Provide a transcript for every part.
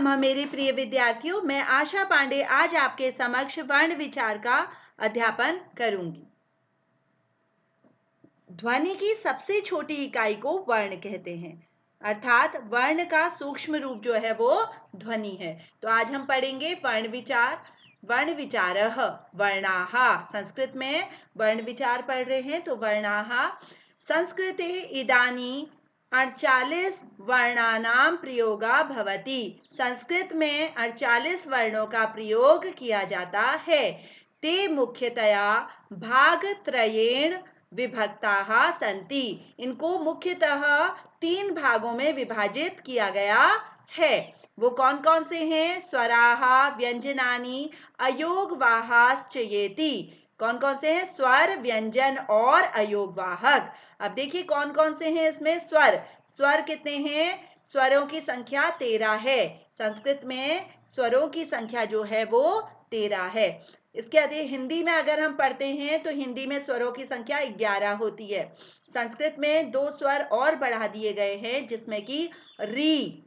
नमः मेरे प्रिय विद्यार्थियों, मैं आशा पांडे आज आपके समक्ष वर्ण विचार का अध्यापन करूंगी। ध्वनि की सबसे छोटी इकाई को वर्ण कहते हैं, अर्थात वर्ण का सूक्ष्म रूप जो है वो ध्वनि है। तो आज हम पढ़ेंगे वर्ण विचार। वर्ण विचारः वर्णाः, संस्कृत में वर्ण विचार पढ़ रहे हैं तो वर्णाः। संस्कृते इदानीं 48 वर्णानां प्रयोगा भवति। संस्कृत में 48 वर्णों का प्रयोग किया जाता है। ते मुख्यतया भागत्रयेण विभक्ताः सन्ति। इनको मुख्यतः 3 भागों में विभाजित किया गया है। वो कौन कौन से हैं? स्वराः, व्यंजनानि, अयोगवाहाश्च येति। कौन कौन से हैं? स्वर, व्यंजन और अयोगवाहक। अब देखिए कौन कौन से हैं इसमें। स्वर, स्वर कितने हैं? स्वरों की संख्या 13 है। संस्कृत में स्वरों की संख्या जो है वो 13 है। इसके आगे हिंदी में अगर हम पढ़ते हैं तो हिंदी में स्वरों की संख्या 11 होती है। संस्कृत में 2 स्वर और बढ़ा दिए गए हैं, जिसमें कि री,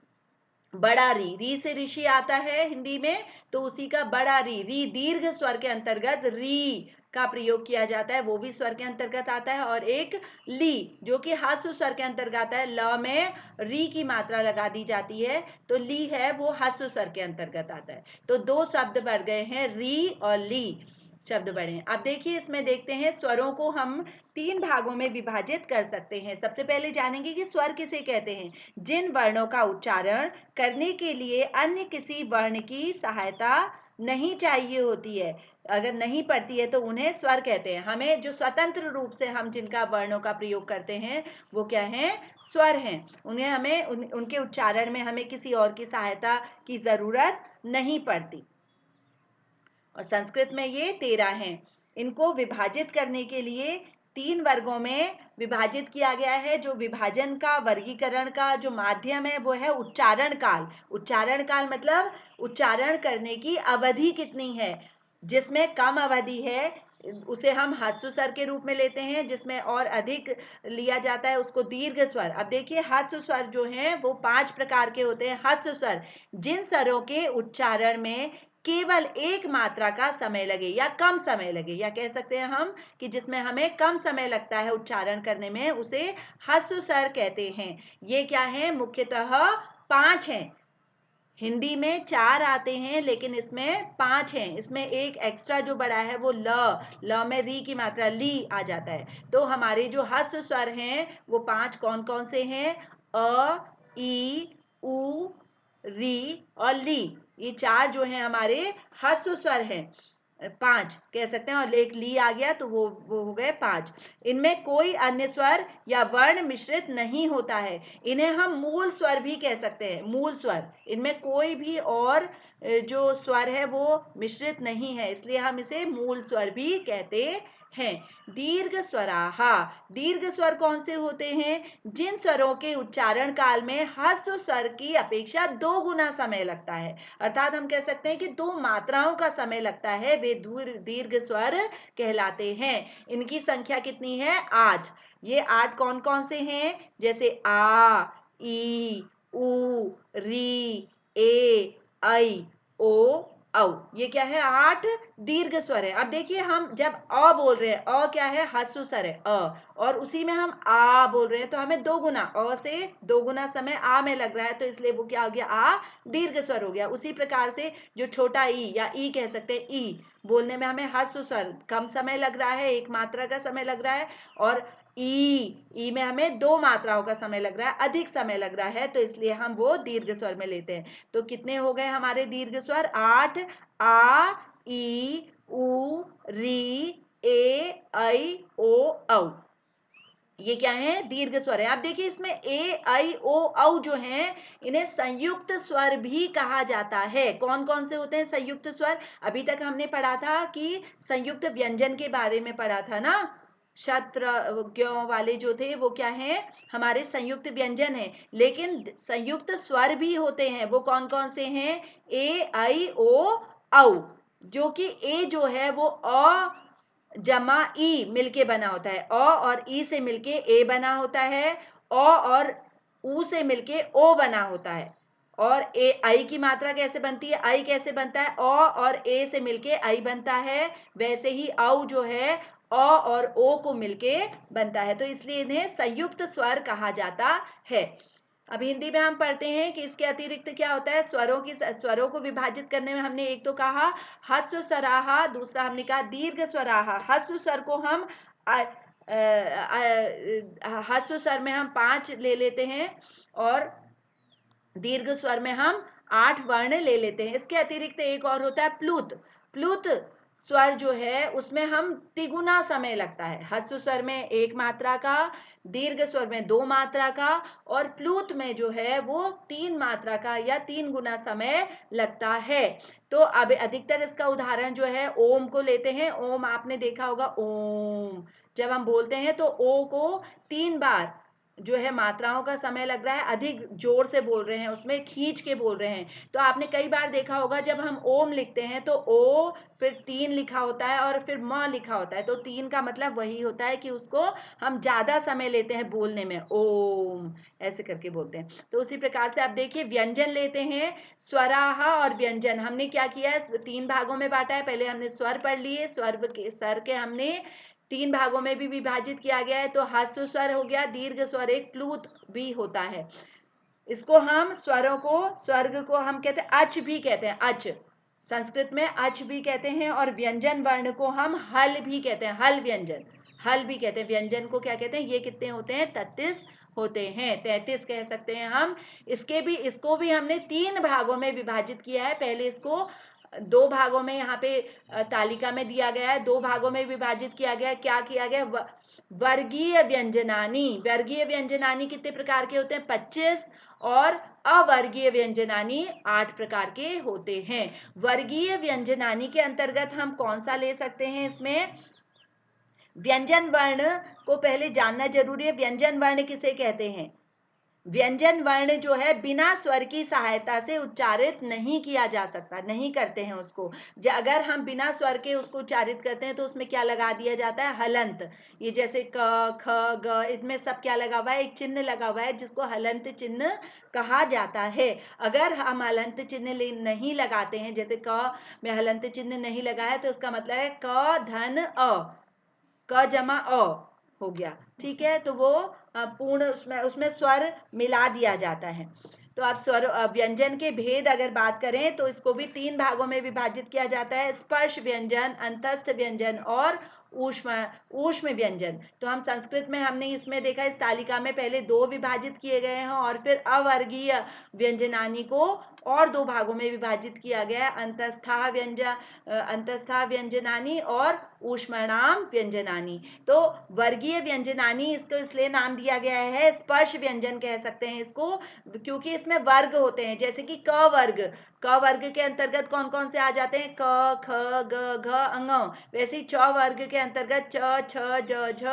बड़ा री से ऋषि आता है हिंदी में, तो उसी का बड़ा री दीर्घ स्वर के अंतर्गत री का प्रयोग किया जाता है, वो भी स्वर के अंतर्गत आता है। और एक ली जो कि ह्रस्व स्वर के अंतर्गत आता है, ल में री की मात्रा लगा दी जाती है, तो ली है वो ह्रस्व स्वर के अंतर्गत आता है। तो 2 शब्द बढ़ गए हैं, री और ली शब्द बढ़े हैं। अब देखिए इसमें देखते हैं स्वरों को हम 3 भागों में विभाजित कर सकते हैं। सबसे पहले जानेंगे कि स्वर किसे कहते हैं। जिन वर्णों का उच्चारण करने के लिए अन्य किसी वर्ण की सहायता नहीं चाहिए होती है, अगर नहीं पड़ती है तो उन्हें स्वर कहते हैं। हमें जो स्वतंत्र रूप से हम जिनका वर्णों का प्रयोग करते हैं वो क्या हैं? स्वर हैं। उन्हें हमें उनके उच्चारण में हमें किसी और की सहायता की जरूरत नहीं पड़ती। और संस्कृत में ये 13 हैं। इनको विभाजित करने के लिए 3 वर्गों में विभाजित किया गया है। जो विभाजन का, वर्गीकरण का जो माध्यम है वो है उच्चारण काल। उच्चारण काल मतलब उच्चारण करने की अवधि कितनी है। जिसमें कम अवधि है उसे हम ह्रस्व स्वर के रूप में लेते हैं, जिसमें और अधिक लिया जाता है उसको दीर्घ स्वर। अब देखिए ह्रस्व स्वर जो हैं वो 5 प्रकार के होते हैं। ह्रस्व स्वर जिन स्वरों के उच्चारण में केवल एक मात्रा का समय लगे या कम समय लगे, या कह सकते हैं हम कि जिसमें हमें कम समय लगता है उच्चारण करने में, उसे ह्रस्व स्वर कहते हैं। ये क्या है? मुख्यतः 5 हैं। हिंदी में 4 आते हैं लेकिन इसमें 5 हैं। इसमें एक एक्स्ट्रा जो बड़ा है वो ल में री की मात्रा ली आ जाता है। तो हमारे जो ह्रस्व स्वर हैं वो 5 कौन कौन से हैं? अ, ई, उ, री और ली। ये 4 जो हैं हमारे ह्रस्व स्वर हैं। 5 कह सकते हैं, और एक ली आ गया तो वो हो गए 5। इनमें कोई अन्य स्वर या वर्ण मिश्रित नहीं होता है। इन्हें हम मूल स्वर भी कह सकते हैं। मूल स्वर, इनमें कोई भी और जो स्वर है वो मिश्रित नहीं है, इसलिए हम इसे मूल स्वर भी कहते हैं। दीर्घ स्वराः, दीर्घ स्वर कौन से होते हैं? जिन स्वरों के उच्चारण काल में ह्रस्व स्वर की अपेक्षा 2 गुना समय लगता है, अर्थात हम कह सकते हैं कि 2 मात्राओं का समय लगता है, वे दीर्घ स्वर कहलाते हैं। इनकी संख्या कितनी है? 8। ये 8 कौन कौन से हैं? जैसे आ, ई, उ, री, ए, ऐ, ओ, औ। ये क्या है? 8 दीर्घ स्वर है। अब देखिए हम जब अ बोल रहे हैं, अ क्या है? ह्रस्व स्वर है अ, और उसी में हम आ बोल रहे हैं तो हमें 2 गुना, अ से 2 गुना समय आ में लग रहा है, तो इसलिए वो क्या हो गया? आ दीर्घ स्वर हो गया। उसी प्रकार से जो छोटा ई या ई कह सकते हैं, ई बोलने में हमें ह्रस्व स्वर कम समय लग रहा है, 1 मात्रा का समय लग रहा है, और ई में हमें 2 मात्राओं का समय लग रहा है, अधिक समय लग रहा है, तो इसलिए हम वो दीर्घ स्वर में लेते हैं। तो कितने हो गए हमारे दीर्घ स्वर? 8। आ, ई, उ, री, ए, ऐ, ओ, औ। ये क्या है? दीर्घ स्वर है। अब देखिए इसमें ए, ऐ, ओ, औ जो हैं इन्हें संयुक्त स्वर भी कहा जाता है। कौन कौन से होते हैं संयुक्त स्वर? अभी तक हमने पढ़ा था कि संयुक्त व्यंजन के बारे में पढ़ा था ना। शत्रज्ञों वाले जो थे वो क्या हैं? हमारे संयुक्त व्यंजन है। लेकिन संयुक्त स्वर भी होते हैं, वो कौन कौन से हैं? ए, ऐ, ओ, औ। जो कि ए जो है वो अ जमा ई मिलके बना होता है। अ और ई से मिलके ए बना होता है, अ और उ से मिलके ओ बना होता है। और ए आई की मात्रा कैसे बनती है, आई कैसे बनता है, अ और ए से मिलके आई बनता है, वैसे ही औ जो है अ और ओ को मिलके बनता है, तो इसलिए इन्हें संयुक्त स्वर कहा जाता है। अब हिंदी में हम पढ़ते हैं कि इसके अतिरिक्त क्या होता है, स्वरों को विभाजित करने में हमने एक तो कहा ह्रस्व स्वराहा, दूसरा हमने कहा दीर्घ स्वराहा। ह्रस्व स्वर को हम ह्रस्व स्वर में हम 5 ले लेते हैं और दीर्घ स्वर में हम 8 वर्ण ले लेते हैं। इसके अतिरिक्त एक और होता है प्लुत। प्लुत स्वर जो है उसमें हम तिगुना समय लगता है। ह्रस्व स्वर में 1 मात्रा का, दीर्घ स्वर में 2 मात्रा का और प्लुत में जो है वो 3 मात्रा का या 3 गुना समय लगता है। तो अब अधिकतर इसका उदाहरण जो है ओम को लेते हैं। ओम आपने देखा होगा, ओम जब हम बोलते हैं तो ओ को 3 बार जो है मात्राओं का समय लग रहा है, अधिक जोर से बोल रहे हैं, उसमें खींच के बोल रहे हैं। तो आपने कई बार देखा होगा जब हम ओम लिखते हैं तो ओ फिर 3 लिखा होता है और फिर म लिखा होता है, तो 3 का मतलब वही होता है कि उसको हम ज्यादा समय लेते हैं बोलने में, ओम ऐसे करके बोलते हैं। तो उसी प्रकार से आप देखिए व्यंजन लेते हैं, स्वराहा और व्यंजन हमने क्या किया है, 3 भागों में बांटा है। पहले हमने स्वर पढ़ लिए, स्वर के हमने 3 भागों में भी विभाजित किया गया है। तो ह्रस्व स्वर हो गया, दीर्घ स्वर एक प्लुत भी होता है। इसको हम स्वर्ग को हम कहते हैं अच भी कहते हैं, अच संस्कृत में अच भी कहते हैं। और व्यंजन वर्ण को हम हल भी कहते हैं, हल व्यंजन, हल भी कहते हैं। व्यंजन को क्या कहते हैं, ये कितने होते हैं, 33 होते हैं, 33 कह सकते हैं हम। इसको भी हमने 3 भागों में विभाजित किया है। पहले इसको 2 भागों में यहाँ पे तालिका में दिया गया है, 2 भागों में विभाजित किया गया है। क्या किया गया, वर्गीय व्यंजनानी। वर्गीय व्यंजनानी कितने प्रकार के होते हैं, 25 और अवर्गीय व्यंजनानी 8 प्रकार के होते हैं। वर्गीय व्यंजनानी के अंतर्गत हम कौन सा ले सकते हैं, इसमें व्यंजन वर्ण को पहले जानना जरूरी है। व्यंजन वर्ण किसे कहते हैं, व्यंजन वर्ण जो है बिना स्वर की सहायता से उच्चारित नहीं किया जा सकता, नहीं करते हैं उसको। अगर हम बिना स्वर के उसको उच्चारित करते हैं तो उसमें क्या लगा दिया जाता है, हलंत। ये जैसे क ख ग, इसमें सब क्या लगा हुआ है, एक चिन्ह लगा हुआ है जिसको हलंत चिन्ह कहा जाता है। अगर हम हलंत चिन्ह नहीं लगाते हैं, जैसे क में हलंत चिन्ह नहीं लगा है, तो इसका मतलब है क धन अ, क जमा अ हो गया, ठीक है। तो वो पूर्ण उसमें स्वर मिला दिया जाता है। तो आप स्वर व्यंजन के भेद अगर बात करें तो इसको भी 3 भागों में विभाजित किया जाता है, स्पर्श व्यंजन, अंतस्थ व्यंजन और ऊष्म व्यंजन। तो हम संस्कृत में हमने इसमें देखा, इस तालिका में पहले 2 विभाजित किए गए हैं और फिर अवर्गीय व्यंजनानी को और 2 भागों में विभाजित किया गया है, अंतस्था व्यंजनानी और ऊष्मणाम व्यंजनानी। तो वर्गीय व्यंजनानी इसको इसलिए नाम दिया गया है, स्पर्श व्यंजन कह सकते हैं इसको, क्योंकि इसमें वर्ग होते हैं। जैसे कि क वर्ग के अंतर्गत कौन कौन से आ जाते हैं, क ख ग घ अंग। वैसे ही च वर्ग के अंतर्गत च छ ज झ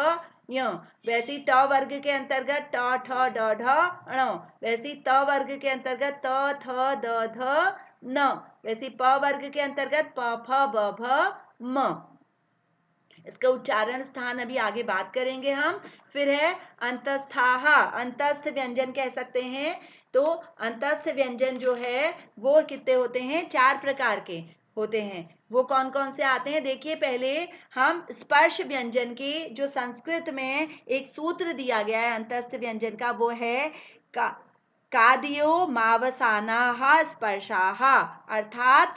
य। वैसे ही त वर्ग के अंतर्गत ट ठ ड ढ ण। वैसे ही त वर्ग के अंतर्गत त थ द ध न। वैसे ही प वर्ग के अंतर्गत प फ ब भ म। इसका उच्चारण स्थान अभी आगे बात करेंगे हम। फिर है अंतस्थाहा, अंतस्थ व्यंजन कह सकते हैं। तो अंतस्थ व्यंजन जो है वो कितने होते हैं, 4 प्रकार के होते हैं। वो कौन कौन से आते हैं, देखिए पहले हम स्पर्श व्यंजन की, जो संस्कृत में एक सूत्र दिया गया है अंतस्थ व्यंजन का, वो है का कादियो मावसानाहा स्पर्शाहा, अर्थात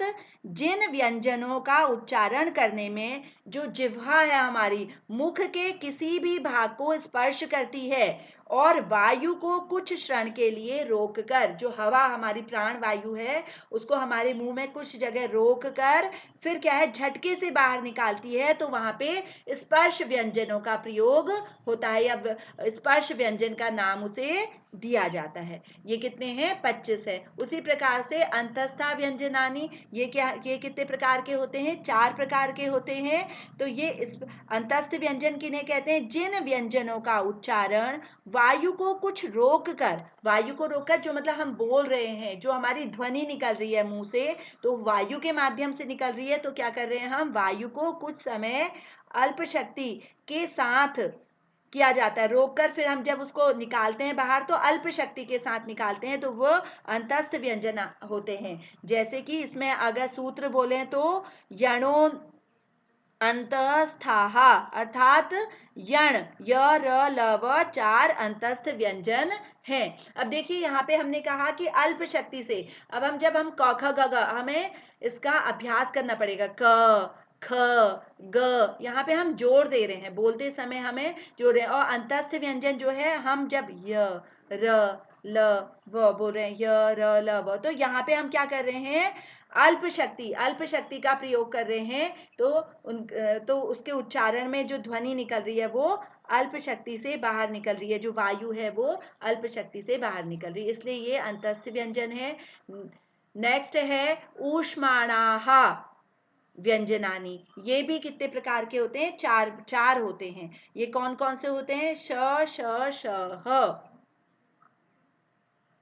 जिन व्यंजनों का उच्चारण करने में जो जिह्वा है हमारी, मुख के किसी भी भाग को स्पर्श करती है और वायु को कुछ क्षण के लिए रोककर, जो हवा हमारी प्राण वायु है उसको हमारे मुंह में कुछ जगह रोक कर फिर क्या है झटके से बाहर निकालती है, तो वहां पे स्पर्श व्यंजनों का प्रयोग होता है या स्पर्श व्यंजन का नाम उसे दिया जाता है। ये कितने हैं, 25 है। उसी प्रकार से अंतस्था व्यंजनानी, ये कितने प्रकार के होते हैं, 4 प्रकार के होते हैं। तो ये इस अंतस्थ व्यंजन किन्हें कहते हैं, जिन व्यंजनों का उच्चारण वायु को कुछ रोक कर, वायु को रोककर जो मतलब हम बोल रहे हैं, जो हमारी ध्वनि निकल रही है मुंह से, तो वायु के माध्यम से निकल रही है, तो क्या कर रहे हैं हम, वायु को कुछ समय अल्प शक्ति के साथ किया जाता है, रोककर फिर हम जब उसको निकालते हैं बाहर तो अल्प शक्ति के साथ निकालते हैं, तो वो अंतस्थ व्यंजन होते हैं। जैसे कि इसमें अगर सूत्र बोलें तो यणो अंतस्थाः, अर्थात यण य र ल व 4 अंतस्थ व्यंजन हैं। अब देखिए यहाँ पे हमने कहा कि अल्प शक्ति से, अब जब हम क ख ग घ, हमें इसका अभ्यास करना पड़ेगा। क ख ग, यहाँ पे हम जोड़ दे रहे हैं, बोलते समय हमें जोड़ रहे हैं। और अंतस्थ व्यंजन जो है हम जब य र ल व बोल रहे हैं, य र ल व, तो यहाँ पे हम क्या कर रहे हैं, अल्प शक्ति का प्रयोग कर रहे हैं। तो उसके उच्चारण में जो ध्वनि निकल रही है वो अल्प शक्ति से बाहर निकल रही है, जो वायु है वो अल्प शक्ति से बाहर निकल रही है, इसलिए ये अंतस्थ व्यंजन है। नेक्स्ट है ऊष्माणाः व्यंजनानि। ये भी कितने प्रकार के होते हैं, चार होते हैं। ये कौन कौन से होते हैं, श श श ह,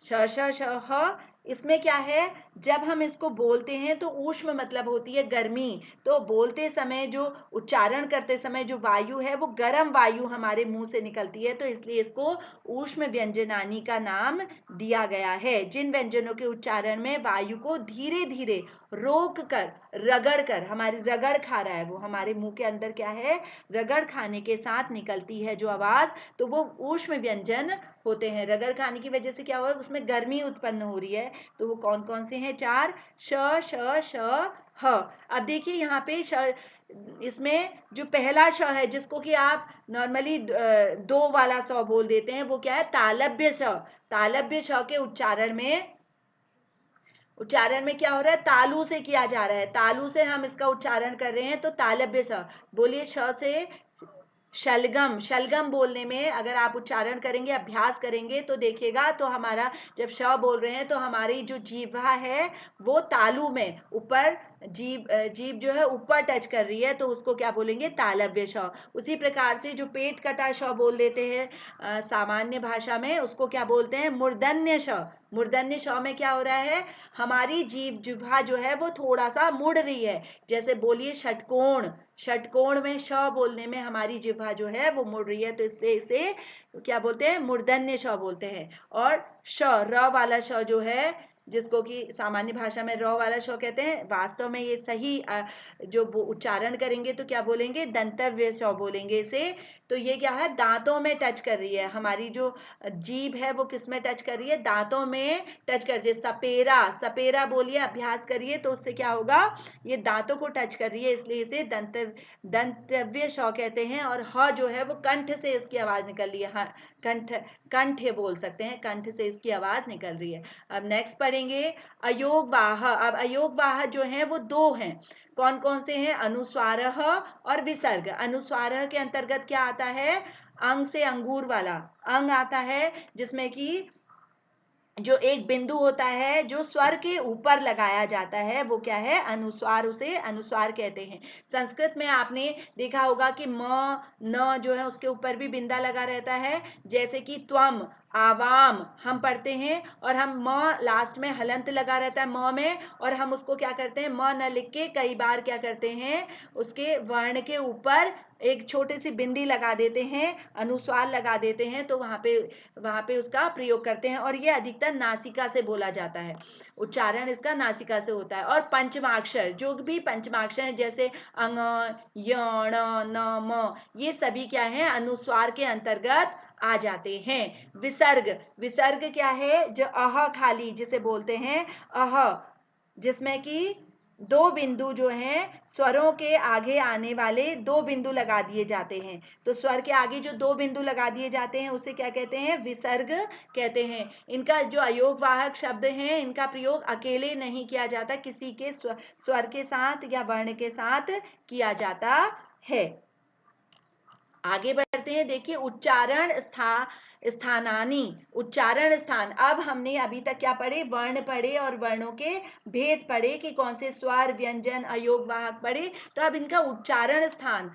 श श श ह। इसमें क्या है, जब हम इसको बोलते हैं तो ऊष्म मतलब होती है गर्मी, तो बोलते समय जो उच्चारण करते समय जो वायु है वो गर्म वायु हमारे मुंह से निकलती है, तो इसलिए इसको ऊष्म व्यंजनानि का नाम दिया गया है। जिन व्यंजनों के उच्चारण में वायु को धीरे धीरे रोक कर, रगड़ कर, हमारी रगड़ खा रहा है वो, हमारे मुंह के अंदर क्या है, रगड़ खाने के साथ निकलती है जो आवाज, तो वो ऊष्म व्यंजन होते हैं। रगड़ खाने की वजह से क्या हो रहा है, उसमें गर्मी उत्पन्न हो रही है, तो वो कौन कौन से हैं, 4, श श श ह। अब देखिए यहाँ पे इसमें जो पहला श है, जिसको कि आप नॉर्मली 2 वाला स बोल देते हैं, वो क्या है, तालव्य श। तालव्य श के उच्चारण में क्या हो रहा है, तालु से किया जा रहा है, तालु से हम इसका उच्चारण कर रहे हैं, तो तालव्य स। बोलिए, श से शलगम। शलगम बोलने में अगर आप उच्चारण करेंगे, अभ्यास करेंगे तो देखिएगा, तो हमारा जब श बोल रहे हैं तो हमारी जो जीवा है वो तालु में ऊपर, जीभ जो है ऊपर टच कर रही है, तो उसको क्या बोलेंगे, तालव्य श। उसी प्रकार से जो पेट कटा श बोल देते हैं सामान्य भाषा में, उसको क्या बोलते हैं, मूर्धन्य श। मूर्धन्य श में क्या हो रहा है, हमारी जिह्वा जो है वो थोड़ा सा मुड़ रही है। जैसे बोलिए षटकोण, षटकोण में श बोलने में हमारी जिह्वा जो है वो मुड़ रही है, तो इसलिए इसे क्या बोलते हैं, मूर्धन्य श बोलते हैं। और श, र वाला श जो है, जिसको कि सामान्य भाषा में र वाला श कहते हैं, वास्तव में ये सही जो उच्चारण करेंगे तो क्या बोलेंगे, दंतव्य श बोलेंगे इसे। तो ये क्या है, दांतों में टच कर रही है, हमारी जो जीभ है वो किस में टच कर रही है, दांतों में टच कर रही है। सपेरा, सपेरा बोलिए, अभ्यास करिए, तो उससे क्या होगा, ये दांतों को टच कर रही है, इसलिए इसे दंतव्य श कहते हैं। और ह जो है वो कंठ से इसकी आवाज निकल रही है, हाँ, कंठ बोल सकते हैं, कंठ से इसकी आवाज निकल रही है। अब नेक्स्ट पढ़ेंगे अयोगवाह। अब अयोगवाह जो है वो 2 हैं, कौन कौन से हैं, अनुस्वारः और विसर्ग। अनुस्वारः के अंतर्गत क्या आता है, अंग से अंगूर वाला अंग आता है, जिसमें कि जो एक बिंदु होता है जो स्वर के ऊपर लगाया जाता है, वो क्या है, अनुस्वार, उसे अनुस्वार कहते हैं। संस्कृत में आपने देखा होगा कि म न जो है उसके ऊपर भी बिंदा लगा रहता है, जैसे कि त्वम, आवाम हम पढ़ते हैं, और हम म लास्ट में हलंत लगा रहता है म में, और हम उसको क्या करते हैं, म न लिख के कई बार क्या करते हैं, उसके वर्ण के ऊपर एक छोटी सी बिंदी लगा देते हैं, अनुस्वार लगा देते हैं, तो वहां पे उसका प्रयोग करते हैं। और ये अधिकतर नासिका से बोला जाता है, उच्चारण इसका नासिका से होता है। और पंचमाक्षर, जो भी पंचमाक्षर है, जैसे अंग, यण, न, म, ये सभी क्या है, अनुस्वार के अंतर्गत आ जाते हैं। विसर्ग, विसर्ग क्या है, जो अह खाली जिसे बोलते हैं, अह, जिसमें कि 2 बिंदु जो हैं, स्वरों के आगे आने वाले 2 बिंदु लगा दिए जाते हैं, तो स्वर के आगे जो 2 बिंदु लगा दिए जाते हैं उसे क्या कहते हैं, विसर्ग कहते हैं। इनका जो अयोगवाहक शब्द हैं, इनका प्रयोग अकेले नहीं किया जाता, किसी के स्वर के साथ या वर्ण के साथ किया जाता है। आगे बढ़ते हैं, देखिए उच्चारण स्थानानी, उच्चारण स्थान। अब हमने अभी तक क्या पढ़े, वर्ण पढ़े और वर्णों के भेद पढ़े कि कौन से स्वर, व्यंजन, अयोगवाहक पढ़े। तो अब इनका उच्चारण स्थान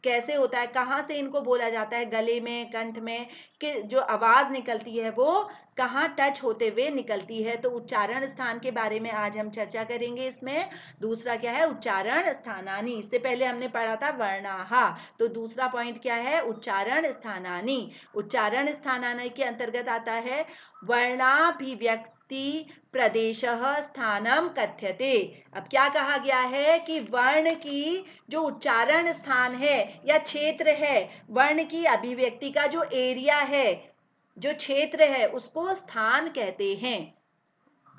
कैसे होता है, कहाँ से इनको बोला जाता है, गले में, कंठ में, कि जो आवाज निकलती है वो कहाँ टच होते हुए निकलती है। तो उच्चारण स्थान के बारे में आज हम चर्चा करेंगे। इसमें दूसरा क्या है, उच्चारण स्थानानी। इससे पहले हमने पढ़ा था वर्णाहा, तो दूसरा पॉइंट क्या है, उच्चारण स्थानानी। उच्चारण स्थानानी के अंतर्गत आता है वर्णाभिव्यक्ति प्रदेशः स्थानम कथ्यते। अब क्या कहा गया है कि वर्ण की जो उच्चारण स्थान है या क्षेत्र है, वर्ण की अभिव्यक्ति का जो एरिया है, जो क्षेत्र है, उसको स्थान कहते हैं।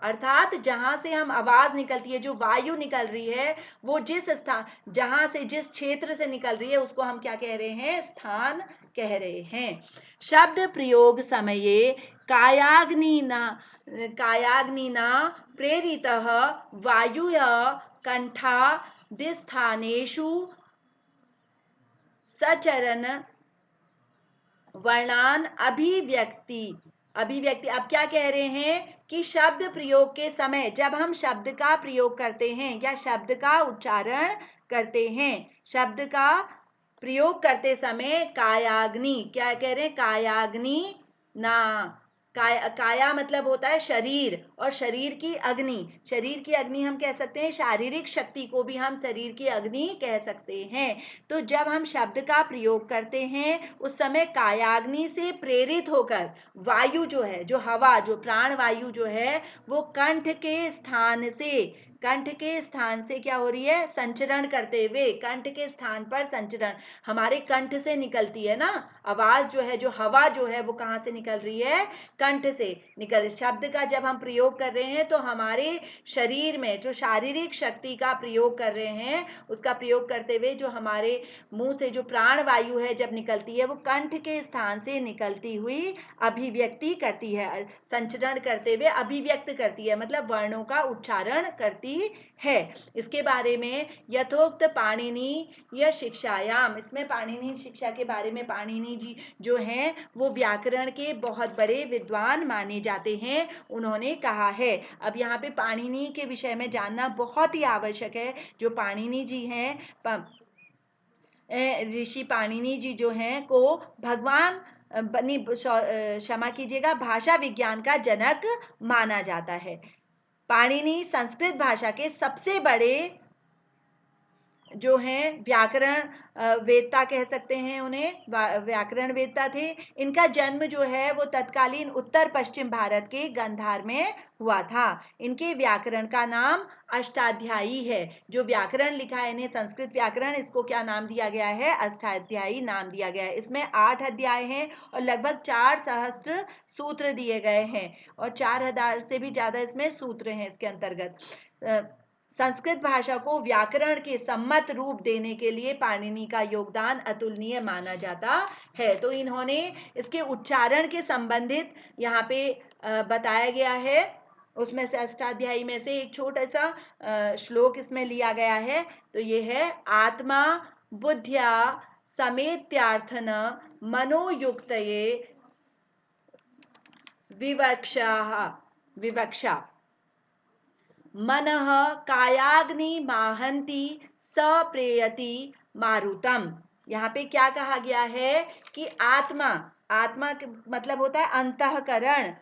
अर्थात जहां से हम आवाज निकलती है, जो वायु निकल रही है, वो जिस स्थान, जहां से, जिस क्षेत्र से निकल रही है, उसको हम क्या कह रहे हैं, स्थान कह रहे हैं। शब्द प्रयोग समये कायाग्निना प्रेरितः वायुः कंठादिस्थानेषु सचरन वर्णान अभिव्यक्ति। अब क्या कह रहे हैं कि शब्द प्रयोग के समय, जब हम शब्द का प्रयोग करते हैं या शब्द का उच्चारण करते हैं, शब्द का प्रयोग करते समय कायाग्नि, क्या कह रहे हैं, कायाग्नि ना, काया मतलब होता है शरीर, और शरीर की अग्नि, शरीर की अग्नि हम कह सकते हैं, शारीरिक शक्ति को भी हम शरीर की अग्नि कह सकते हैं। तो जब हम शब्द का प्रयोग करते हैं उस समय कायाग्नि से प्रेरित होकर वायु जो है, जो हवा, जो प्राण वायु जो है, वो कंठ के स्थान से क्या हो रही है, संचरण करते हुए, कंठ के स्थान पर संचरण, हमारे कंठ से निकलती है ना आवाज जो है, जो हवा जो है, वो कहाँ से निकल रही है, कंठ से निकल। शब्द का जब हम प्रयोग कर रहे हैं तो हमारे शरीर में जो शारीरिक शक्ति का प्रयोग कर रहे हैं, उसका प्रयोग करते हुए जो हमारे मुंह से जो प्राण वायु है जब निकलती है, वो कंठ के स्थान से निकलती हुई अभिव्यक्ति करती है, संचरण करते हुए अभिव्यक्त करती है, मतलब वर्णों का उच्चारण करती है। इसके बारे में यथोक्त पाणिनि या शिक्षायाम, इसमें पाणिनि शिक्षा के बारे में पाणिनि जी जो हैं वो व्याकरण के बहुत बड़े विद्वान माने जाते हैं, उन्होंने कहा है। अब यहाँ पे पाणिनि के विषय में जानना बहुत ही आवश्यक है। जो पाणिनि जी हैं, ऋषि पाणिनि जी जो हैं को भगवान क्षमा कीजिएगा, भाषा विज्ञान का जनक माना जाता है। पाणिनि संस्कृत भाषा के सबसे बड़े जो हैं व्याकरण वेदता कह सकते हैं उन्हें, व्याकरण वेदता थे। इनका जन्म जो है वो तत्कालीन उत्तर पश्चिम भारत के गांधार में हुआ था। इनके व्याकरण का नाम अष्टाध्यायी है। जो व्याकरण लिखा है इन्हें, संस्कृत व्याकरण, इसको क्या नाम दिया गया है, अष्टाध्यायी नाम दिया गया है। इसमें 8 अध्याय हैं और लगभग 4 सहस्त्र सूत्र दिए गए हैं और 4000 से भी ज्यादा इसमें सूत्र हैं इसके अंतर्गत। संस्कृत भाषा को व्याकरण के सम्मत रूप देने के लिए पाणिनि का योगदान अतुलनीय माना जाता है। तो इन्होंने इसके उच्चारण के संबंधित यहाँ पे बताया गया है। उसमें से अष्टाध्यायी में से एक छोटा सा श्लोक इसमें लिया गया है। तो ये है, आत्मा बुद्ध्या समेत्यार्थन मनोयुक्तये विवक्षा मनः कायाग्नि माहंती सप्रेयति मारुतम। यहाँ पे क्या कहा गया है कि आत्मा, आत्मा मतलब होता है अंतःकरण,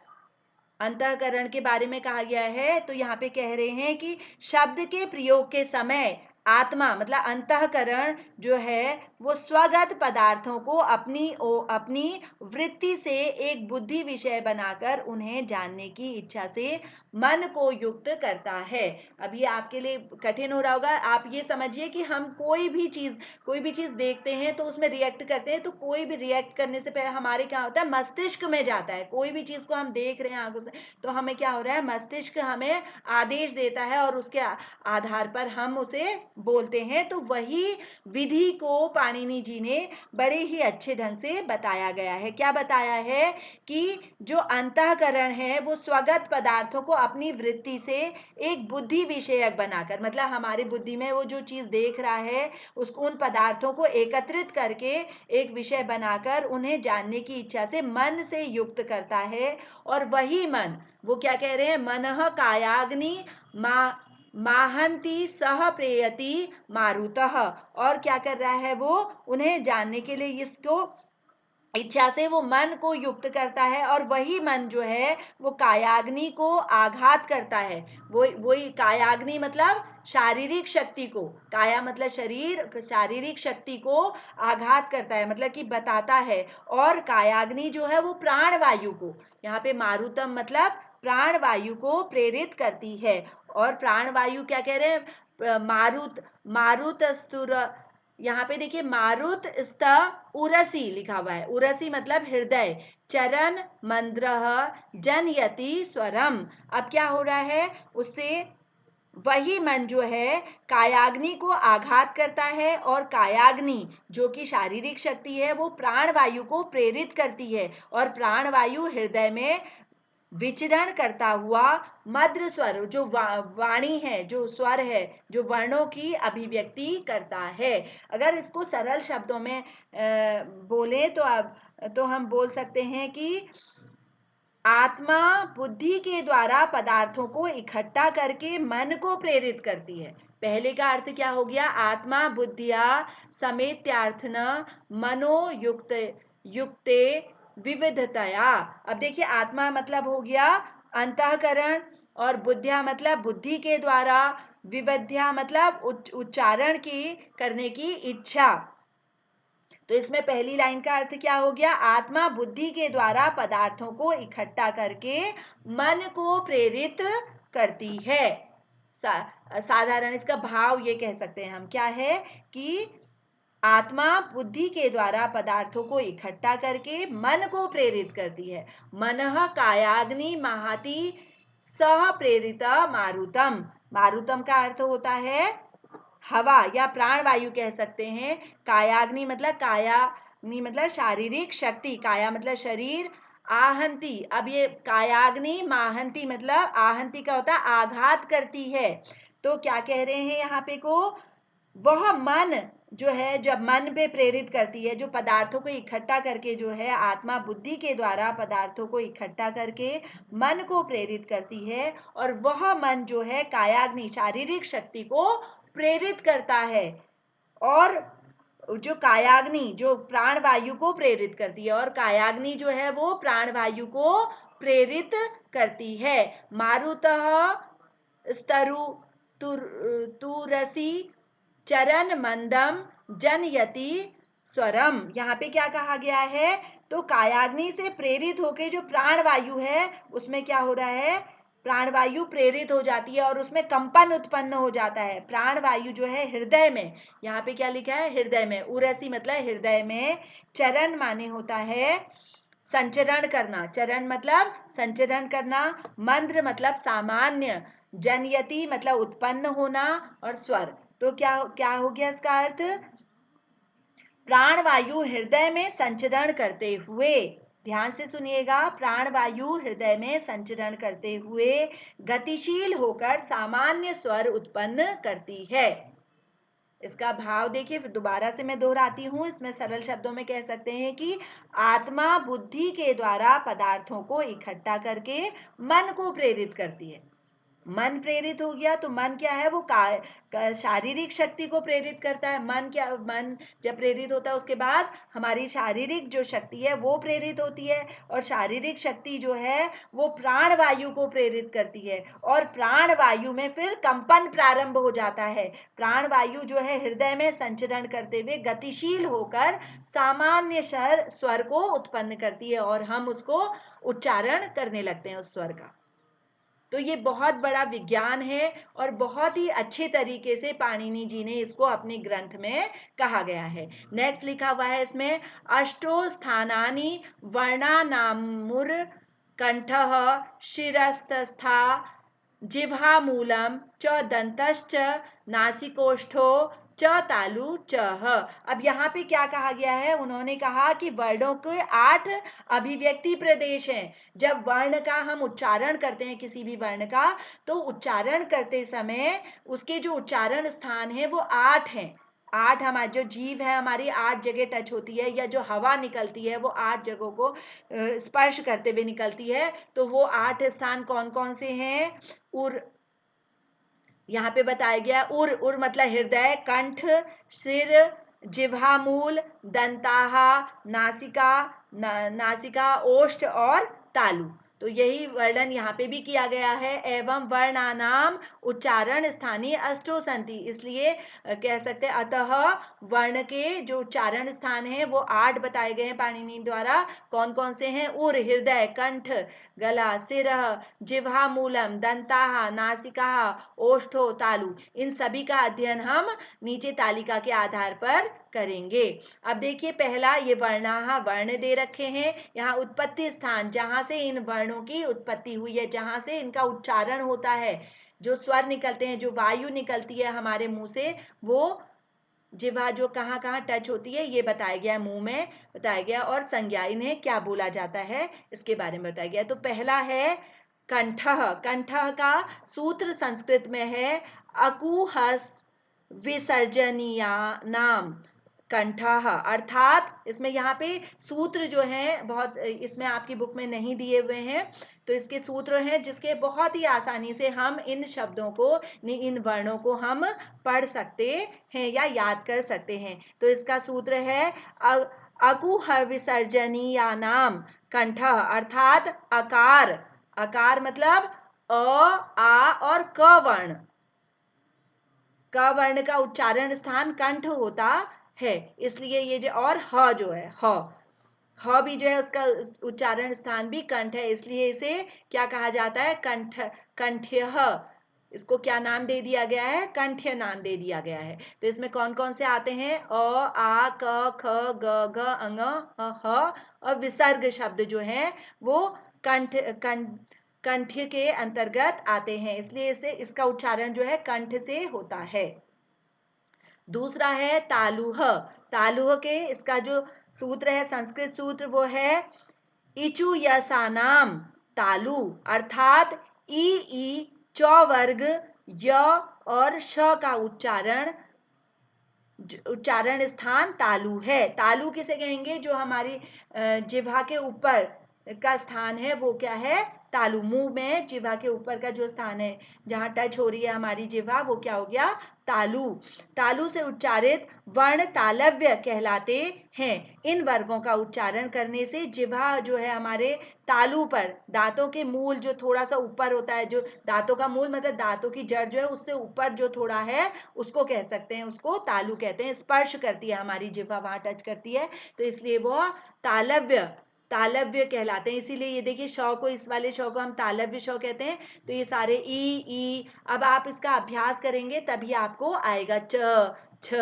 अंतःकरण के बारे में कहा गया है। तो यहाँ पे कह रहे हैं कि शब्द के प्रयोग के समय आत्मा मतलब अंतःकरण जो है वो स्वगत पदार्थों को अपनी वृत्ति से एक बुद्धि विषय बनाकर उन्हें जानने की इच्छा से मन को युक्त करता है। अब ये आपके लिए कठिन हो रहा होगा। आप ये समझिए कि हम कोई भी चीज देखते हैं तो उसमें रिएक्ट करते हैं, तो कोई भी रिएक्ट करने से पहले हमारे क्या होता है, मस्तिष्क में जाता है। कोई भी चीज को हम देख रहे हैं आंखों से, तो हमें क्या हो रहा है, मस्तिष्क हमें आदेश देता है और उसके आधार पर हम उसे बोलते हैं। तो वही विधि को पाणिनि जी ने बड़े ही अच्छे ढंग से बताया गया है। क्या बताया है कि जो अंतःकरण है वो स्वगत पदार्थों को अपनी वृत्ति से एक बुद्धि विषयक बनाकर, मतलब हमारी बुद्धि में वो जो चीज देख रहा है उसको, उन पदार्थों को एकत्रित करके एक विषय बनाकर उन्हें जानने की इच्छा से मन से युक्त करता है। और वही मन, वो क्या कह रहे हैं, मनः कायाग्नि माहंती सह प्रेयति मारुतः। और क्या कर रहा है वो, उन्हें जानने के लिए, इसको इच्छा से वो मन को युक्त करता है और वही मन जो है वो कायाग्नि को आघात करता है। वही कायाग्नि मतलब शारीरिक शक्ति को, काया मतलब शरीर, शारीरिक शक्ति को आघात करता है मतलब कि बताता है। और कायाग्नि जो है वो प्राण वायु को, यहाँ पे मारुतम मतलब प्राण वायु को प्रेरित करती है। और प्राण वायु क्या कह रहे हैं, मारुत, मारुत स्तुर, यहाँ पे देखिए मारुत स्त उरसी लिखा हुआ है। उरसी मतलब हृदय। चरण मंद्रह जनयति स्वरम। अब क्या हो रहा है, उससे वही मन जो है कायाग्नि को आघात करता है और कायाग्नि जो कि शारीरिक शक्ति है वो प्राण वायु को प्रेरित करती है और प्राण वायु हृदय में विचरण करता हुआ मद्र स्वर जो वाणी है, जो स्वर है, जो वर्णों की अभिव्यक्ति करता है। अगर इसको सरल शब्दों में बोले तो हम बोल सकते हैं कि आत्मा बुद्धि के द्वारा पदार्थों को इकट्ठा करके मन को प्रेरित करती है। पहले का अर्थ क्या हो गया, आत्मा बुद्धिया समेत्यार्थन मनोयुक्त युक्ते विविधतया। अब देखिए आत्मा मतलब हो गया अंतःकरण और बुद्धिया मतलब बुद्धि के द्वारा, विविध्या मतलब उच्चारण की करने की इच्छा। तो इसमें पहली लाइन का अर्थ क्या हो गया, आत्मा बुद्धि के द्वारा पदार्थों को इकट्ठा करके मन को प्रेरित करती है। साधारण इसका भाव ये कह सकते हैं हम, क्या है कि आत्मा बुद्धि के द्वारा पदार्थों को इकट्ठा करके मन को प्रेरित करती है। मनः कायाग्नि महाति सह प्रेरित मारुतम। मारुतम का अर्थ होता है हवा या प्राण वायु कह सकते हैं। कायाग्नि मतलब, कायाग्नि मतलब शारीरिक शक्ति, काया मतलब शरीर, आहंती, अब ये कायाग्नि माहंती मतलब आहंती का होता है आघात करती है। तो क्या कह रहे हैं यहाँ पे को, वह मन जो है जब मन पे प्रेरित करती है, जो पदार्थों को इकट्ठा करके जो है आत्मा बुद्धि के द्वारा पदार्थों को इकट्ठा करके मन को प्रेरित करती है और वह मन जो है कायाग्नि शारीरिक शक्ति को प्रेरित करता है। और जो कायाग्नि जो प्राण वायु को प्रेरित करती है और कायाग्नि जो है वो प्राण वायु को प्रेरित करती है। मारुतः स्तरु तुरसी चरण मंदम जनयति स्वरम। यहाँ पे क्या कहा गया है, तो कायाग्नि से प्रेरित होके जो प्राण वायु है उसमें क्या हो रहा है, प्राण वायु प्रेरित हो जाती है और उसमें कंपन उत्पन्न हो जाता है। प्राण वायु जो है हृदय में, यहाँ पे क्या लिखा है, हृदय में, उरसी मतलब हृदय में, चरण माने होता है संचरण करना, चरण मतलब संचरण करना, मंद्र मतलब सामान्य, जनयति मतलब उत्पन्न होना और स्वर। तो क्या क्या हो गया इसका अर्थ, प्राण वायु हृदय में संचरण करते हुए, ध्यान से सुनिएगा, प्राण वायु हृदय में संचरण करते हुए गतिशील होकर सामान्य स्वर उत्पन्न करती है। इसका भाव देखिए, दोबारा से मैं दोहराती हूँ, इसमें सरल शब्दों में कह सकते हैं कि आत्मा बुद्धि के द्वारा पदार्थों को इकट्ठा करके मन को प्रेरित करती है। मन प्रेरित हो गया तो मन क्या है, वो शारीरिक शक्ति को प्रेरित करता है। मन क्या, मन जब प्रेरित होता है उसके बाद हमारी शारीरिक जो शक्ति है वो प्रेरित होती है और शारीरिक शक्ति जो है वो प्राण वायु को प्रेरित करती है और प्राण वायु में फिर कंपन प्रारंभ हो जाता है। प्राण वायु जो है हृदय में संचरण करते हुए गतिशील होकर सामान्य स्वर को उत्पन्न करती है और हम उसको उच्चारण करने लगते हैं उस स्वर का। तो ये बहुत बड़ा विज्ञान है और बहुत ही अच्छे तरीके से पाणिनि जी ने इसको अपने ग्रंथ में कहा गया है। नेक्स्ट लिखा हुआ है इसमें, अष्टो स्थानानि वर्णानामुर कंठः शिरस्तस्था जिह्वामूलम च दंतश्च नासिकोष्ठो च तालु च। अब यहाँ पे क्या कहा गया है, उन्होंने कहा कि वर्णों के 8 अभिव्यक्ति प्रदेश हैं। जब वर्ण का हम उच्चारण करते हैं किसी भी वर्ण का, तो उच्चारण करते समय उसके जो उच्चारण स्थान है वो 8 हैं। 8 हमारी जो जीभ है हमारी 8 जगह टच होती है, या जो हवा निकलती है वो 8 जगहों को स्पर्श करते हुए निकलती है। तो वो 8 स्थान कौन कौन से हैं, उर, यहाँ पे बताया गया, उर मतलब हृदय, कंठ, सिर, जिह्वामूल, दंताहा, नासिका, नासिका, ओष्ठ और तालु। तो यही वर्णन यहाँ पे भी किया गया है। एवं वर्णानाम उच्चारण स्थानीय अष्टो संति, इसलिए कह सकते हैं अतः वर्ण के जो उच्चारण स्थान हैं वो 8 बताए गए हैं पाणिनि द्वारा। कौन कौन से हैं? उर, हृदय, कंठ, गला, सिर, जिह्वा मूलम, दंताः, नासिकाः, ओष्ठो, तालु। इन सभी का अध्ययन हम नीचे तालिका के आधार पर करेंगे। अब देखिए पहला ये वर्णाः, वर्ण दे रखे हैं। यहाँ उत्पत्ति स्थान, जहां से इन वर्णों की उत्पत्ति हुई है, जहां से इनका उच्चारण होता है, जो स्वर निकलते हैं, जो वायु निकलती है हमारे मुंह से, वो जिह्वा जो कहाँ कहाँ टच होती है ये बताया गया है, मुंह में बताया गया, और संज्ञा इन्हें क्या बोला जाता है इसके बारे में बताया गया। तो पहला है कंठः। कंठः का सूत्र संस्कृत में है अकुहस विसर्जनीया नाम कंठः, अर्थात इसमें यहाँ पे सूत्र जो हैं बहुत, इसमें आपकी बुक में नहीं दिए हुए हैं, तो इसके सूत्र हैं जिसके बहुत ही आसानी से हम इन शब्दों को, इन वर्णों को हम पढ़ सकते हैं या याद कर सकते हैं। तो इसका सूत्र है अकुह विसर्जनीया नाम कंठः, अर्थात अकार, अकार मतलब अ, आ और क वर्ण, क वर्ण का उच्चारण स्थान कंठ होता है, इसलिए ये जो, और ह जो है ह भी जो है उसका उच्चारण स्थान भी कंठ है, इसलिए इसे क्या कहा जाता है? कंठ, कंठ्य। इसको क्या नाम दे दिया गया है? कंठ्य नाम दे दिया गया है। तो इसमें कौन कौन से आते हैं? अ, आ, क, ख, ग, घ, अंग, ह, और विसर्ग शब्द जो हैं वो कंठ, कंठ के अंतर्गत आते हैं, इसलिए इसे, इसका उच्चारण जो है कंठ से होता है। दूसरा है तालुह। तालुह के इसका जो सूत्र है, संस्कृत सूत्र, वो है इचु यसानाम तालु, अर्थात ई च वर्ग य और श का उच्चारण स्थान तालु है। तालु किसे कहेंगे? जो हमारी जिह्वा के ऊपर का स्थान है वो क्या है? तालु। मुंह में जिह्वा के ऊपर का जो स्थान है जहां टच हो रही है हमारी जिह्वा, वो क्या हो गया? तालु। तालु से उच्चारित वर्ण तालव्य कहलाते हैं। इन वर्गों का उच्चारण करने से जिह्वा जो है हमारे तालु पर, दांतों के मूल जो थोड़ा सा ऊपर होता है, जो दांतों का मूल मतलब दांतों की जड़ जो है उससे ऊपर जो थोड़ा है उसको कह सकते हैं, उसको तालु कहते हैं। स्पर्श करती है हमारी जिह्वा, वहां टच करती है, तो इसलिए वो तालव्य, तालव्य कहलाते हैं। इसीलिए ये देखिए श को, इस वाले श को हम तालव्य श कहते हैं। तो ये सारे ई, अब आप इसका अभ्यास करेंगे तभी आपको आएगा। च, छ,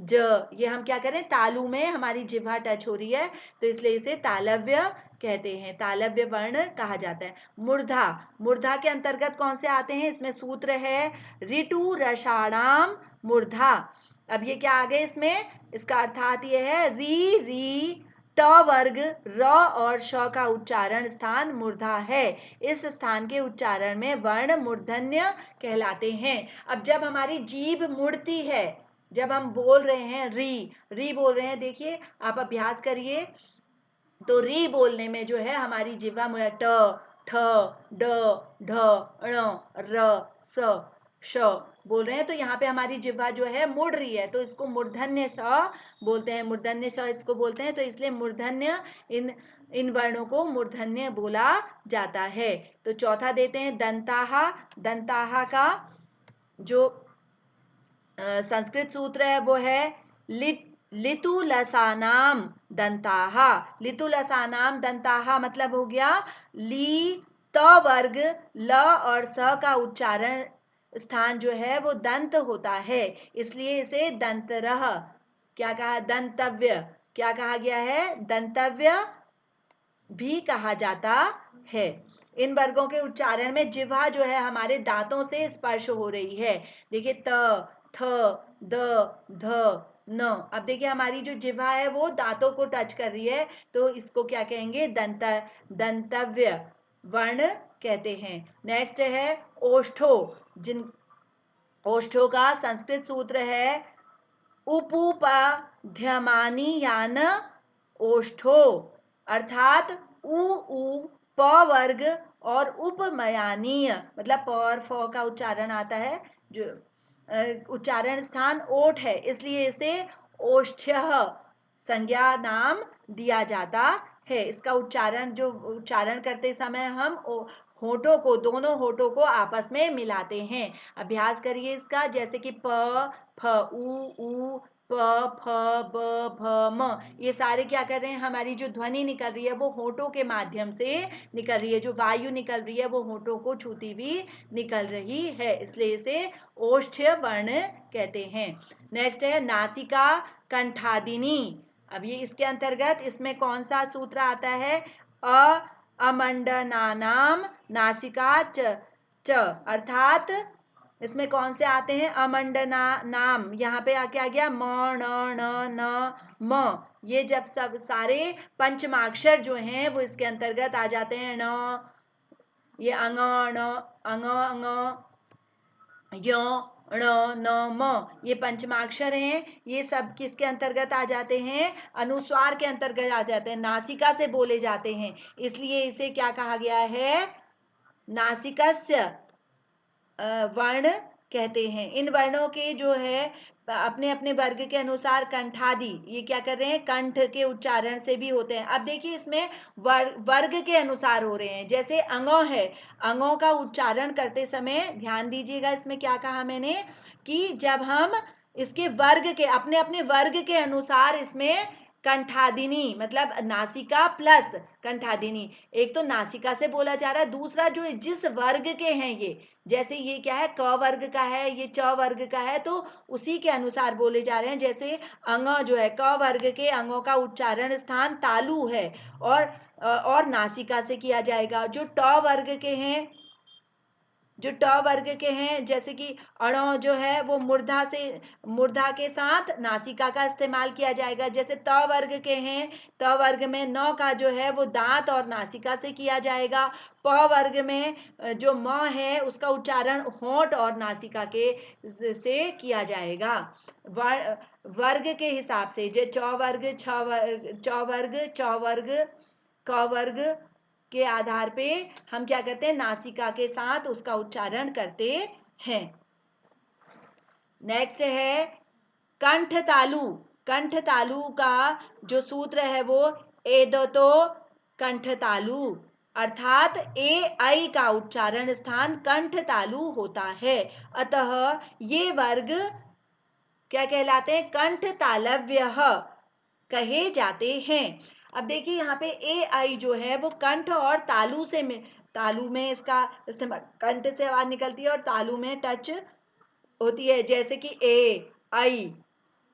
ज, ये हम क्या करें? तालु में हमारी जिह्वा टच हो रही है, तो इसलिए इसे तालव्य कहते हैं, तालव्य वर्ण कहा जाता है। मूर्धा, मूर्धा के अंतर्गत कौन से आते हैं? इसमें सूत्र है ऋतु रसाणाम मूर्धा। अब ये क्या आ गए इसमें? इसका अर्थात ये है री, री, ट वर्ग, र और श का उच्चारण स्थान मूर्धा है। इस स्थान के उच्चारण में वर्ण मूर्धन्य कहलाते हैं। अब जब हमारी जीभ मुड़ती है, जब हम बोल रहे हैं री, री बोल रहे हैं, देखिए आप अभ्यास करिए, तो री बोलने में जो है हमारी जिह्वा मुड़ा, ट, ठ, ड, ढ, ण, र, स, श बोल रहे हैं, तो यहाँ पे हमारी जिह्वा जो है मुड़ रही है, तो इसको मूर्धन्य स बोलते हैं, मूर्धन्य स इसको बोलते हैं। तो इसलिए मूर्धन्य, इन वर्णों को मूर्धन्य बोला जाता है। तो चौथा देते हैं दंताहा। दंताहा का जो संस्कृत सूत्र है वो है लितुलसानाम दंताहा। लितुलसानाम दंताहा मतलब हो गया ली, त वर्ग, ल और स का उच्चारण स्थान जो है वो दंत होता है, इसलिए इसे दंतरह, क्या कहा? दंतव्य, क्या कहा गया है? दंतव्य भी कहा जाता है। इन वर्गों के उच्चारण में जिह्वा जो है हमारे दांतों से स्पर्श हो रही है। देखिए त, थ, द, ध, न। अब देखिए हमारी जो जिह्वा है वो दांतों को टच कर रही है, तो इसको क्या कहेंगे? दंतव्य वर्ण कहते हैं। नेक्स्ट है ओष्ठो। ओष्ठो का संस्कृत सूत्र है उपुपध्यमानी यान ओष्ठो, अर्थात उ, प वर्ग और उपमयानीय, मतलब प और फ का उच्चारण आता है, जो उच्चारण स्थान ओठ है, इसलिए इसे ओष्ठ्य संज्ञा नाम दिया जाता है। इसका उच्चारण जो उच्चारण करते समय हम होठों को, दोनों होठों को आपस में मिलाते हैं। अभ्यास करिए इसका, जैसे कि प, फ, उ, प, फ, ब, भ, म। ये सारे क्या कर रहे हैं, हमारी जो ध्वनि निकल रही है वो होठों के माध्यम से निकल रही है। जो वायु निकल रही है वो होठों को छूती हुई निकल रही है, इसलिए इसे ओष्ठ्य वर्ण कहते हैं। नेक्स्ट है नासिका कंठादिनी। अब ये इसके अंतर्गत इसमें कौन सा सूत्र आता है, अमंडनानाम नासिका च च, अर्थात इसमें कौन से आते हैं, अमंडना नाम, यहाँ पे आके आ गया म न न न म। ये जब सब सारे पंचमाक्षर जो हैं वो इसके अंतर्गत आ जाते हैं। न, ये अंग न, अंग अंग, य, ण, न, म, ये पंचमाक्षर हैं। ये सब किसके अंतर्गत आ जाते हैं, अनुस्वार के अंतर्गत आ जाते हैं, नासिका से बोले जाते हैं। इसलिए इसे क्या कहा गया है, नासिकस्य वर्ण कहते हैं। इन वर्णों के जो है अपने अपने वर्ग के अनुसार कंठादि, ये क्या कर रहे हैं, कंठ के उच्चारण से भी होते हैं। अब देखिए इसमें वर्ग के अनुसार हो रहे हैं। जैसे अंगों है, अंगों का उच्चारण करते समय ध्यान दीजिएगा, इसमें क्या कहा मैंने कि जब हम इसके वर्ग के, अपने अपने वर्ग के अनुसार इसमें कंठादिनी, मतलब नासिका प्लस कंठादिनी, एक तो नासिका से बोला जा रहा है, दूसरा जो जिस वर्ग के हैं ये, जैसे ये क्या है, क वर्ग का है, ये च वर्ग का है, तो उसी के अनुसार बोले जा रहे हैं। जैसे अंग जो है, क वर्ग के अंगों का उच्चारण स्थान तालु है और नासिका से किया जाएगा। जो ट वर्ग के हैं, जो ट वर्ग के हैं, जैसे कि अणो जो है वो मूर्धा से, मूर्धा के साथ नासिका का इस्तेमाल किया जाएगा। जैसे त वर्ग के हैं, त वर्ग में न का जो है वो दांत और नासिका से किया जाएगा। प वर्ग में जो म है उसका उच्चारण होंठ और नासिका के से किया जाएगा। वर्ग के हिसाब से जो च वर्ग, छ वर्ग, च वर्ग, च वर्ग, क वर्ग के आधार पे हम क्या करते हैं, नासिका के साथ उसका उच्चारण करते हैं। नेक्स्ट है कंठ तालु। कंठ तालु का जो सूत्र है वो एदतो कंठ तालु, अर्थात ए आई का उच्चारण स्थान कंठ तालु होता है। अतः ये वर्ग क्या कहलाते हैं, कंठ तालव्य कहे जाते हैं। अब देखिए यहाँ पे ए आई जो है वो कंठ और तालु से में, तालु में इसका इस्तेमाल, कंठ से आवाज निकलती है और तालु में टच होती है। जैसे कि ए आई,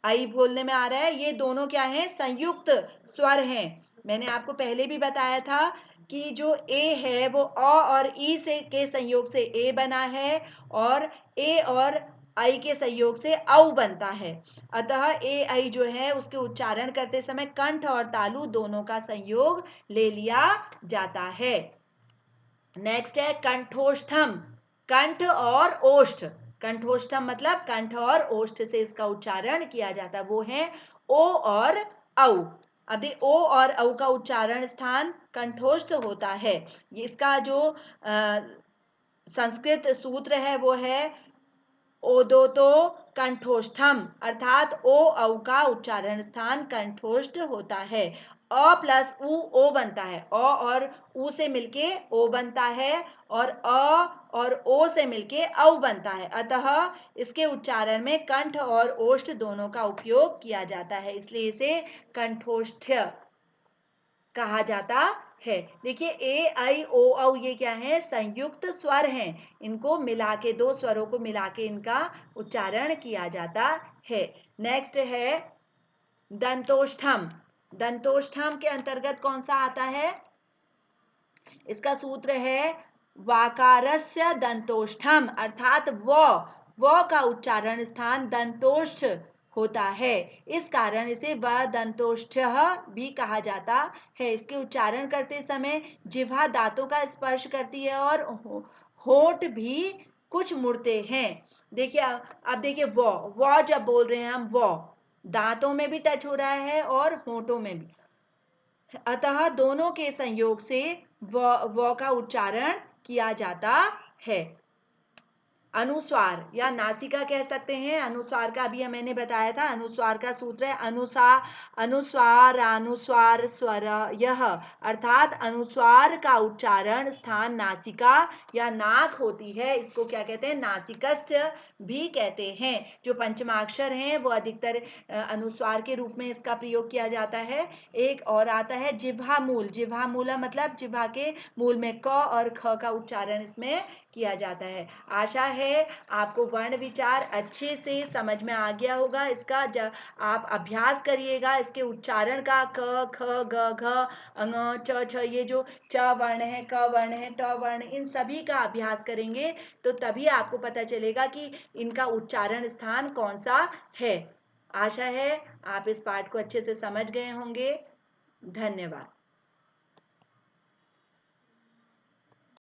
आई बोलने में आ रहा है, ये दोनों क्या हैं, संयुक्त स्वर हैं। मैंने आपको पहले भी बताया था कि जो ए है वो अ और ई से के संयोग से ए बना है, और ए और आई के संयोग से औ बनता है। अतः ए आई जो है उसके उच्चारण करते समय कंठ और तालु दोनों का संयोग ले लिया जाता है। नेक्स्ट है कंठोष्ठम। कंठ और ओष्ठ, कंठोष्ठम मतलब कंठ और ओष्ठ से इसका उच्चारण किया जाता है, वो है ओ और औ। अब ओ और औ का उच्चारण स्थान कंठोष्ठ होता है। ये इसका जो संस्कृत सूत्र है वो है ओदोतो कंठोष्ठम, अर्थात ओ औ का उच्चारण स्थान कंठोष्ठ होता है। अ प्लस उ ओ बनता है, अ और उ से मिलके ओ बनता है, और अ और ओ से मिलके औ बनता है। अतः इसके उच्चारण में कंठ और ओष्ठ दोनों का उपयोग किया जाता है, इसलिए इसे कंठोष्ठ्य कहा जाता है। देखिए ए आई ओ औ ये क्या है, संयुक्त स्वर हैं। इनको मिला के, दो स्वरों को मिला के इनका उच्चारण किया जाता है। नेक्स्ट है दंतोष्ठम। दंतोष्ठम के अंतर्गत कौन सा आता है, इसका सूत्र है वाकारस्य दंतोष्ठम, अर्थात व का उच्चारण स्थान दंतोष्ठ होता है। इस कारण इसे व दंतोष्ठ्य भी कहा जाता है। इसके उच्चारण करते समय जिह्वा दांतों का स्पर्श करती है और होंठ भी कुछ मुड़ते हैं। देखिए अब देखिए व जब बोल रहे हैं हम, व दांतों में भी टच हो रहा है और होंठों में भी, अतः दोनों के संयोग से व का उच्चारण किया जाता है। अनुस्वार या नासिका कह सकते हैं। अनुस्वार का अभी मैंने बताया था, अनुस्वार का सूत्र है अनुस्वार अनुस्वार स्वर यह, अर्थात अनुस्वार का उच्चारण स्थान नासिका या नाक होती है, इसको क्या कहते हैं, नासिकस्य भी कहते हैं। जो पंचमाक्षर हैं वो अधिकतर अनुस्वार के रूप में इसका प्रयोग किया जाता है। एक और आता है जिह्वा मूल। जिह्वा मूला मतलब जिह्वा के मूल में क और ख का उच्चारण इसमें किया जाता है। आशा है आपको वर्ण विचार अच्छे से समझ में आ गया होगा। इसका जब आप अभ्यास करिएगा इसके उच्चारण का, क ख ग घ अंग च छ, ये जो च वर्ण है, क वर्ण है, ट वर्ण, इन सभी का अभ्यास करेंगे तो तभी आपको पता चलेगा कि इनका उच्चारण स्थान कौन सा है। आशा है आप इस पाठ को अच्छे से समझ गए होंगे। धन्यवाद।